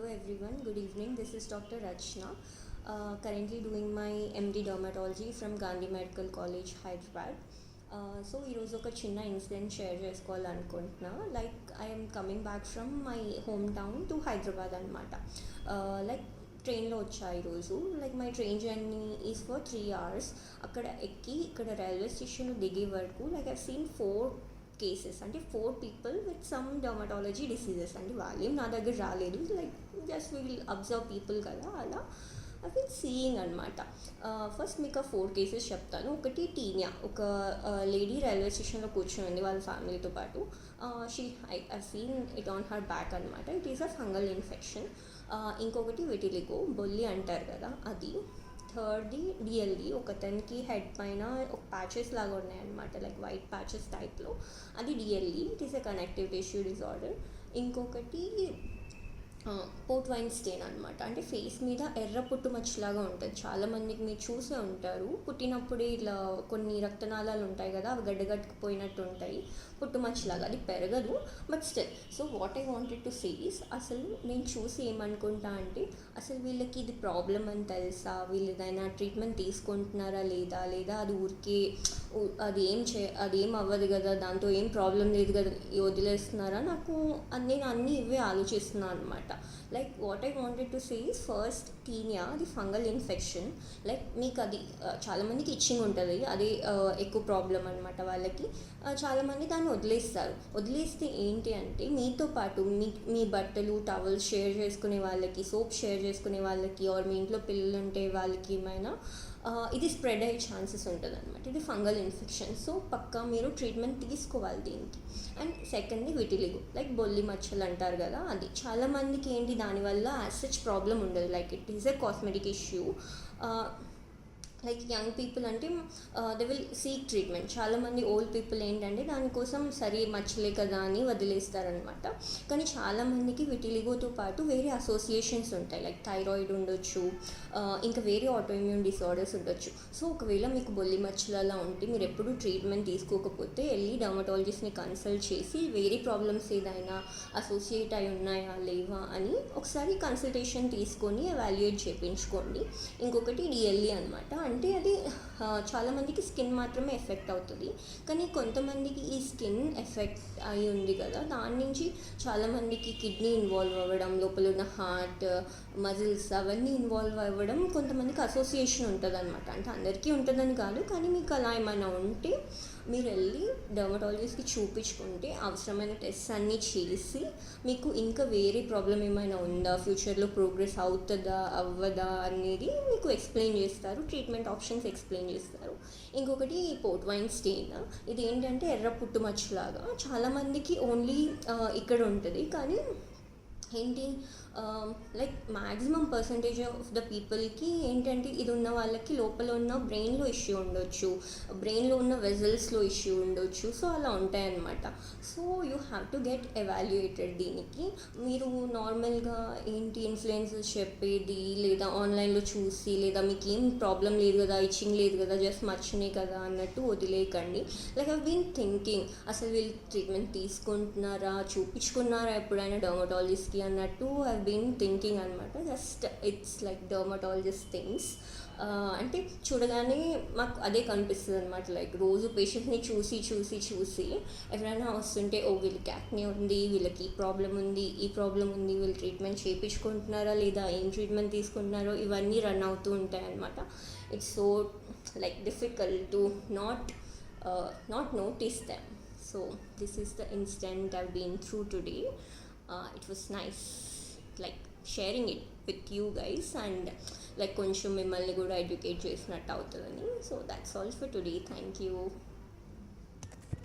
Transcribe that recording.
Hello everyone, good evening. This is Dr. Rachna, currently doing my MD Dermatology from Gandhi Medical College, Hyderabad. So ఈరోజు ఒక చిన్న incident share చేసుకోవాలనుకుంటున్నా. Like I'm coming back from my home town to Hyderabad అనమాట. Like ట్రైన్లో వచ్చా ఈరోజు. Like my train journey is for 3 hours. అక్కడ ఎక్కి ఇక్కడ రైల్వే స్టేషన్లో దిగే వరకు లైక్ ఐ సీన్ 4 కేసెస్, అంటే 4 people with some dermatology diseases. అంటే వాళ్ళేం నా దగ్గర రాలేదు, like just will observe people కదా, అలా ఐ బీన్ సీయింగ్ అనమాట. ఫస్ట్ మీకు ఆ 4 cases చెప్తాను. ఒకటి టీనియా, ఒక లేడీ రైల్వే స్టేషన్లో కూర్చొని ఉంది వాళ్ళ ఫ్యామిలీతో పాటు. I seen it on her back అనమాట. It is a fungal infection. ఇంకొకటి విటిలిగో, బొల్లి అంటారు కదా అది. థర్డ్ది డిఎల్డి, ఒకతనికి హెడ్ పైన ఒక ప్యాచెస్ లాగా ఉన్నాయన్నమాట, లైక్ వైట్ ప్యాచెస్ టైప్లో. అది DLD, it is a connective tissue disorder. ఇంకొకటి పోర్ట్ వైన్ స్టెయిన్ అనమాట, అంటే ఫేస్ మీద ఎర్ర పుట్టు మచ్చలాగా ఉంటుంది. చాలామందికి మీరు చూసే ఉంటారు, పుట్టినప్పుడే ఇలా కొన్ని రక్తనాళాలు ఉంటాయి కదా, అవి గడ్డగట్టుకుపోయినట్టు ఉంటాయి, పుట్టు మచ్చలాగా. అది పెరగదు, but still. So what I wanted to says, అసలు నేను చూసి ఏమనుకుంటా అంటే, అసలు వీళ్ళకి ఇది ప్రాబ్లం అని తెలుసా, వీళ్ళు ఏదైనా ట్రీట్మెంట్ తీసుకుంటున్నారా లేదా అది ఊరికే అదేం అవ్వదు కదా, దాంతో ఏం ప్రాబ్లం లేదు కదా, వదిలేస్తున్నారా, నేను అన్నీ ఇవే ఆలోచిస్తున్నాను అనమాట. Like what I wanted to say is, first tinea, అది ఫంగల్ ఇన్ఫెక్షన్. లైక్ మీకు అది చాలామందికి ఇచ్చింగ్ ఉంటుంది, అదే ఎక్కువ ప్రాబ్లం అనమాట వాళ్ళకి. చాలామంది దాన్ని వదిలేస్తే ఏంటి అంటే, మీతో పాటు మీ బట్టలు, టవల్స్ షేర్ చేసుకునే వాళ్ళకి, సోప్ షేర్ చేసుకునే వాళ్ళకి, ఆర్ మీ ఇంట్లో పిల్లలు ఉంటే వాళ్ళకి ఏమైనా ఇది స్ప్రెడ్ అయ్యే ఛాన్సెస్ ఉంటుంది అనమాట. ఇది ఫంగల్ ఇన్ఫెక్షన్. సో పక్కా మీరు ట్రీట్మెంట్ తీసుకోవాలి దీనికి. అండ్ సెకండ్ది విటిలిగో, లైక్ బొల్లి మచ్చలు అంటారు కదా, అది చాలామందికి ఏంటి, దానివల్ల యాజ్ సచ్ ప్రాబ్లం ఉండదు, like it is a cosmetic issue. Like young people అంటే దే విల్ సీక్ ట్రీట్మెంట్. చాలామంది ఓల్డ్ పీపుల్ ఏంటంటే దానికోసం సరే మచ్చలే కదా అని వదిలేస్తారనమాట. కానీ చాలామందికి విటిలిగోతో పాటు వేరే అసోసియేషన్స్ ఉంటాయి, లైక్ థైరాయిడ్ ఉండొచ్చు, ఇంకా వేరే ఆటోఇమ్యూన్ డిసార్డర్స్ ఉండొచ్చు. సో ఒకవేళ మీకు బొల్లి మచ్చలు అలా ఉంటే, మీరు ఎప్పుడు ట్రీట్మెంట్ తీసుకోకపోతే వెళ్ళి డర్మటాలజిస్ట్ని కన్సల్ట్ చేసి వేరే ప్రాబ్లమ్స్ ఏదైనా అసోసియేట్ అయి ఉన్నాయా లేవా అని ఒకసారి కన్సల్టేషన్ తీసుకొని ఎవాల్యుయేట్ చేయించుకోండి. ఇంకొకటి డిఎల్ఈ అనమాట, అంటే అది చాలామందికి స్కిన్ మాత్రమే ఎఫెక్ట్ అవుతుంది. కానీ కొంతమందికి ఈ స్కిన్ ఎఫెక్ట్ అయి ఉంది కదా, దాని నుంచి చాలామందికి కిడ్నీ ఇన్వాల్వ్ అవ్వడం, లోపల ఉన్న హార్ట్, మజిల్స్ అవన్నీ ఇన్వాల్వ్ అవ్వడం, కొంతమందికి అసోసియేషన్ ఉంటుంది అనమాట. అంటే అందరికీ ఉంటుందని కాదు, కానీ మీకు అలా ఏమైనా ఉంటే మీరు వెళ్ళి డర్మటాలజిస్ట్కి చూపించుకుంటే అవసరమైన టెస్ట్ అన్నీ చేసి, మీకు ఇంకా వేరే ప్రాబ్లం ఏమైనా ఉందా, ఫ్యూచర్లో ప్రోగ్రెస్ అవుతుందా అవ్వదా అనేది మీకు ఎక్స్ప్లెయిన్ చేస్తారు, ట్రీట్మెంట్ ఆప్షన్స్ ఎక్స్ప్లెయిన్ చేస్తారు. ఇంకొకటి పోర్ట్ వైన్ స్టెయిన్, ఇది ఏంటంటే ఎర్ర పుట్టు మచ్చలాగా, చాలామందికి ఓన్లీ ఇక్కడ ఉంటుంది. కానీ ఏంటి, like maximum percentage of the పీపుల్కి ఏంటంటే ఇది ఉన్న వాళ్ళకి లోపల ఉన్న బ్రెయిన్లో ఇష్యూ ఉండొచ్చు, బ్రెయిన్లో ఉన్న వెజల్స్లో ఇష్యూ ఉండొచ్చు. సో అలా ఉంటాయన్నమాట. So you have to get evaluated. దీనికి మీరు నార్మల్గా ఏంటి ఇన్ఫ్లుయెన్సర్స్ చెప్పేది, లేదా ఆన్లైన్లో చూసి, లేదా మీకు ఏం ప్రాబ్లం లేదు కదా, ఇచ్చింగ్ లేదు కదా, జస్ట్ మర్చినే కదా అన్నట్టు వదిలేయకండి. లైక్ ఐ బీన్ థింకింగ్, అసలు వీళ్ళు ట్రీట్మెంట్ తీసుకుంటున్నారా, చూపించుకున్నారా ఎప్పుడైనా డర్మటాలజిస్ట్కి అన్నట్టు ఐ బీన్ థింకింగ్ అనమాట. Just it's like dermatologist things. అంటే చూడగానే మాకు అదే కనిపిస్తుంది అనమాట. లైక్ రోజు పేషెంట్ని చూసి ఎవరైనా వస్తుంటే, వీళ్ళకి యాక్నే ఉంది, వీళ్ళకి ఈ ప్రాబ్లం ఉంది, వీళ్ళు ట్రీట్మెంట్ చేయించుకుంటున్నారా లేదా, ఏం ట్రీట్మెంట్ తీసుకుంటున్నారో, ఇవన్నీ రన్ అవుతూ ఉంటాయి అనమాట. It's so like difficult to not notice them. So this is the incident I've been through today. It was nice like sharing it with you guys, and like కొంచెం మిమ్మల్ని కూడా ఎడ్యుకేట్ చేసినట్టు అవుతుందని. So that's all for today. Thank you.